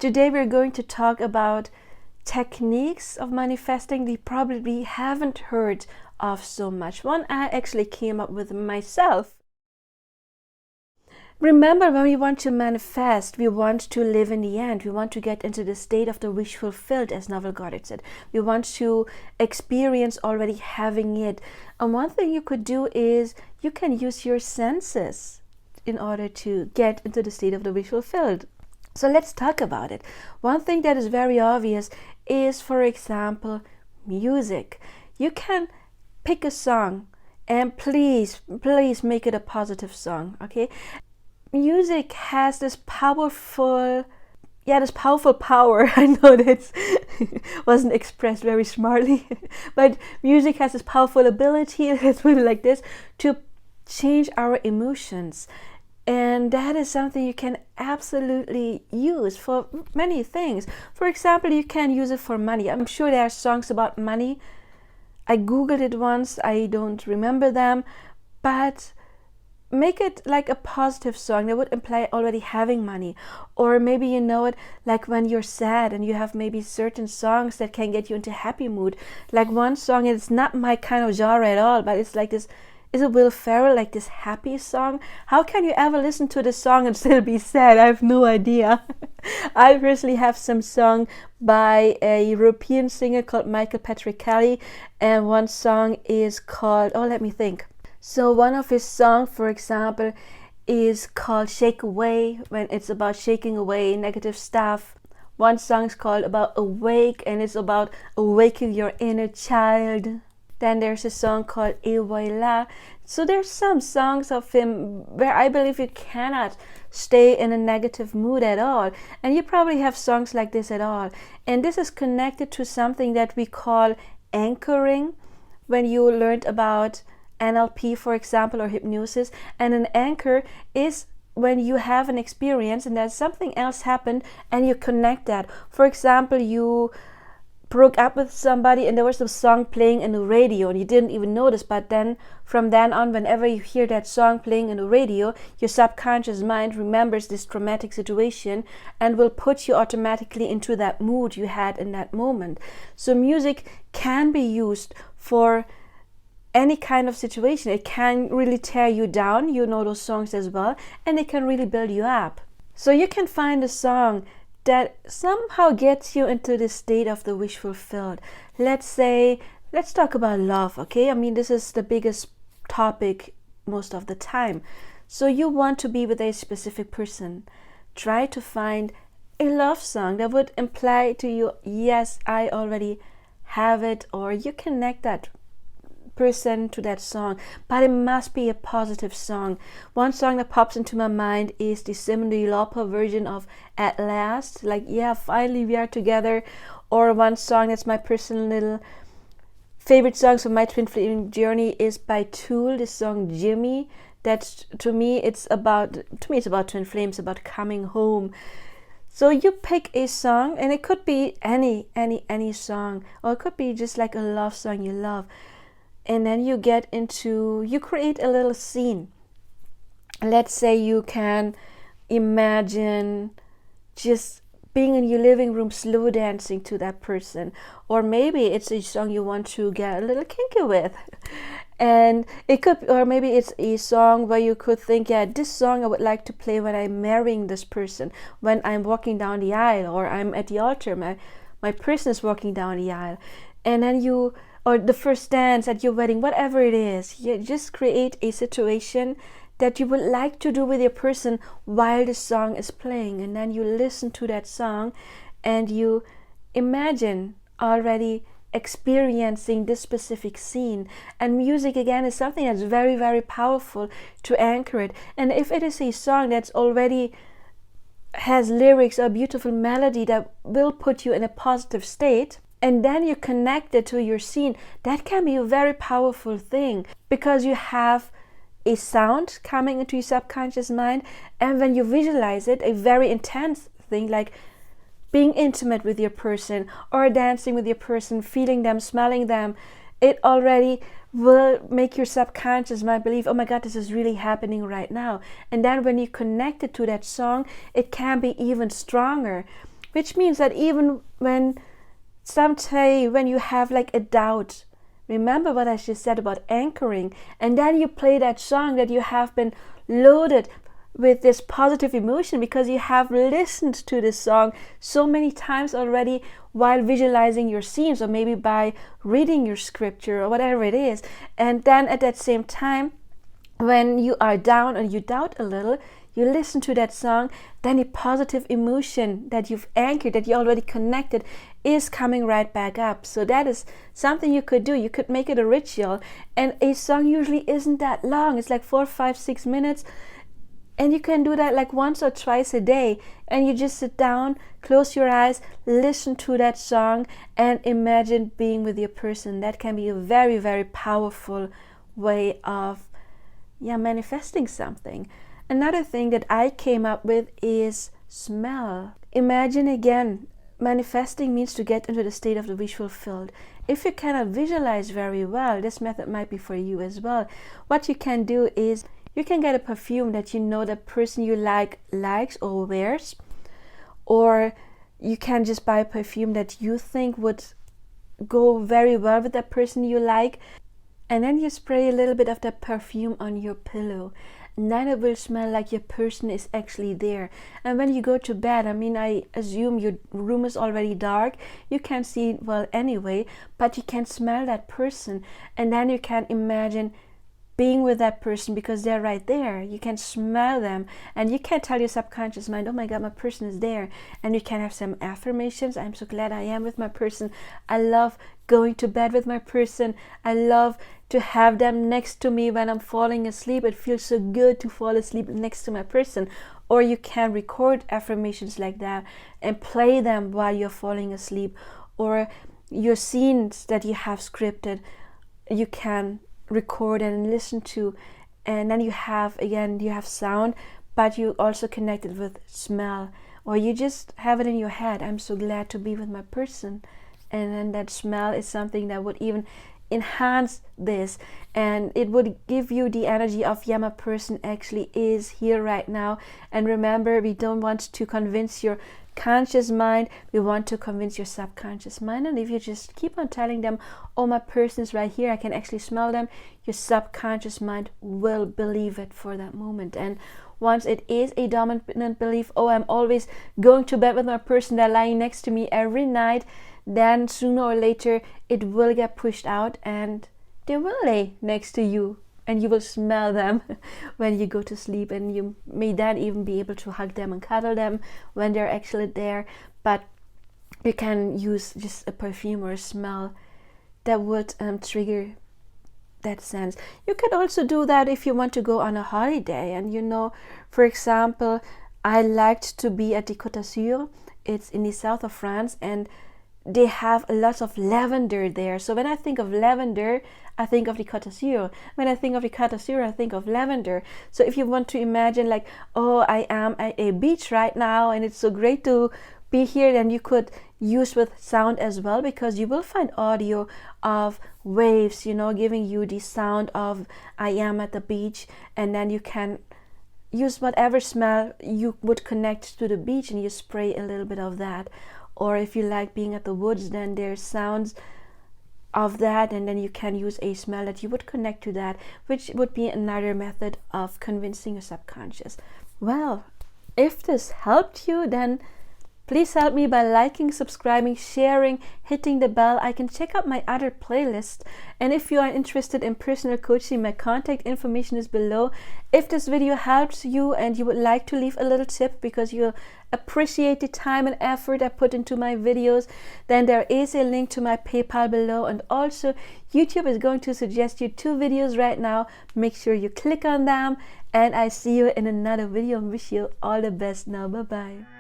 Today we're going to talk about techniques of manifesting you probably haven't heard of so much. One I actually came up with myself. Remember, when we want to manifest, we want to live in the end. We want to get into the state of the wish fulfilled, as Neville Goddard said. We want to experience already having it. And one thing you could do is you can use your senses in order to get into the state of the wish fulfilled. So let's talk about it. One thing that is very obvious is, for example, music. You can pick a song and please make it a positive song, okay? Music has this powerful power. I know that wasn't expressed very smartly, but music has this powerful ability, let's put it like this, to change our emotions. And that is something you can absolutely use for many things. For example, you can use it for money. I'm sure there are songs about money. I googled it once, I don't remember them, but make it like a positive song that would imply already having money. Or maybe you know it like when you're sad and you have maybe certain songs that can get you into happy mood. Like one song, it's not my kind of genre at all, but it's like this, is it Will Ferrell, like this happy song? How can you ever listen to this song and still be sad? I have no idea. I personally have some song by a European singer called Michael Patrick Kelly, and one song is called, let me think. So one of his songs, for example, is called Shake Away, when it's about shaking away negative stuff. One song is called about Awake, and it's about awakening your inner child. Then there's a song called Et Voilà. So there's some songs of him where I believe you cannot stay in a negative mood at all. And you probably have songs like this at all. And this is connected to something that we call anchoring. When you learned about NLP, for example, or hypnosis, and an anchor is when you have an experience and there's something else happened and you connect that. For example, you broke up with somebody and there was a song playing in the radio and you didn't even notice, but then from then on, whenever you hear that song playing in the radio, your subconscious mind remembers this traumatic situation and will put you automatically into that mood you had in that moment. So music can be used for any kind of situation. It can really tear you down, you know those songs as well, and it can really build you up. So you can find a song that somehow gets you into the state of the wish fulfilled. Let's talk about love, okay? I mean, this is the biggest topic most of the time. So you want to be with a specific person. Try to find a love song that would imply to you, yes, I already have it, or you connect that person to that song, but it must be a positive song. One song that pops into my mind is the Cyndi Lauper version of At Last, like, yeah, finally we are together. Or one song that's my personal little favorite songs of my twin flame journey is by Tool, the song Jimmy. That's to me it's about twin flames, about coming home. So you pick a song, and it could be any song, or it could be just like a love song you love. And then you create a little scene. Let's say you can imagine just being in your living room slow dancing to that person. Or maybe it's a song you want to get a little kinky with. And or maybe it's a song where you could think, yeah, this song I would like to play when I'm marrying this person, when I'm walking down the aisle, or I'm at the altar, my person is walking down the aisle. And then or the first dance at your wedding, whatever it is, you just create a situation that you would like to do with your person while the song is playing. And then you listen to that song and you imagine already experiencing this specific scene. And music, again, is something that's very, very powerful to anchor it. And if it is a song that's already has lyrics or beautiful melody that will put you in a positive state, and then you connect it to your scene, that can be a very powerful thing, because you have a sound coming into your subconscious mind, and when you visualize it, a very intense thing like being intimate with your person or dancing with your person, feeling them, smelling them, it already will make your subconscious mind believe, oh my God, this is really happening right now. And then when you connect it to that song, it can be even stronger. which means that even when someday when you have like a doubt, remember what I just said about anchoring, and then you play that song that you have been loaded with this positive emotion because you have listened to this song so many times already while visualizing your scenes, or maybe by reading your scripture or whatever it is. And then at that same time, when you are down and you doubt a little, you listen to that song, then the positive emotion that you've anchored, that you already connected, is coming right back up. So that is something you could do. You could make it a ritual. And a song usually isn't that long. It's like 4, 5, 6 minutes. And you can do that like once or twice a day. And you just sit down, close your eyes, listen to that song, and imagine being with your person. That can be a very, very powerful way of manifesting something. Another thing that I came up with is smell. Imagine again, manifesting means to get into the state of the wish fulfilled. If you cannot visualize very well, this method might be for you as well. What you can do is you can get a perfume that you know the person you likes or wears, or you can just buy a perfume that you think would go very well with that person you like, and then you spray a little bit of that perfume on your pillow. And then it will smell like your person is actually there. And when you go to bed, I assume your room is already dark. You can't see it well anyway, but you can smell that person. And then you can imagine being with that person because they're right there. You can smell them, and you can tell your subconscious mind, oh my God, my person is there. And you can have some affirmations. I'm so glad I am with my person. I love going to bed with my person. I love to have them next to me when I'm falling asleep. It feels so good to fall asleep next to my person. Or you can record affirmations like that and play them while you're falling asleep. Or your scenes that you have scripted, you can record and listen to, and then you have sound, but you also connect it with smell, or you just have it in your head. I'm so glad to be with my person, and then that smell is something that would even enhance this, and it would give you the energy of my person actually is here right now. And remember, we don't want to convince your conscious mind, we want to convince your subconscious mind. And if you just keep on telling them, oh, my person is right here, I can actually smell them, your subconscious mind will believe it for that moment. And once it is a dominant belief, oh, I'm always going to bed with my person, they're lying next to me every night, then sooner or later it will get pushed out and they will lay next to you. And you will smell them when you go to sleep, and you may then even be able to hug them and cuddle them when they're actually there. But you can use just a perfume or a smell that would trigger that sense. You could also do that if you want to go on a holiday. And for example, I liked to be at the Côte d'Azur. It's in the south of France, and they have a lot of lavender there. So when I think of lavender, I think of the Côte d'Azur. When I think of the Côte d'Azur, I think of lavender. So if you want to imagine like, oh, I am at a beach right now and it's so great to be here, then you could use with sound as well, because you will find audio of waves, giving you the sound of I am at the beach. And then you can use whatever smell you would connect to the beach, and you spray a little bit of that. Or if you like being at the woods, then there's sounds of that, and then you can use a smell that you would connect to that, which would be another method of convincing your subconscious. Well, if this helped you, then please help me by liking, subscribing, sharing, hitting the bell. I can check out my other playlist. And if you are interested in personal coaching, my contact information is below. If this video helps you and you would like to leave a little tip because you appreciate the time and effort I put into my videos, then there is a link to my PayPal below. And also, YouTube is going to suggest you 2 videos right now. Make sure you click on them. And I see you in another video and wish you all the best now. Bye-bye.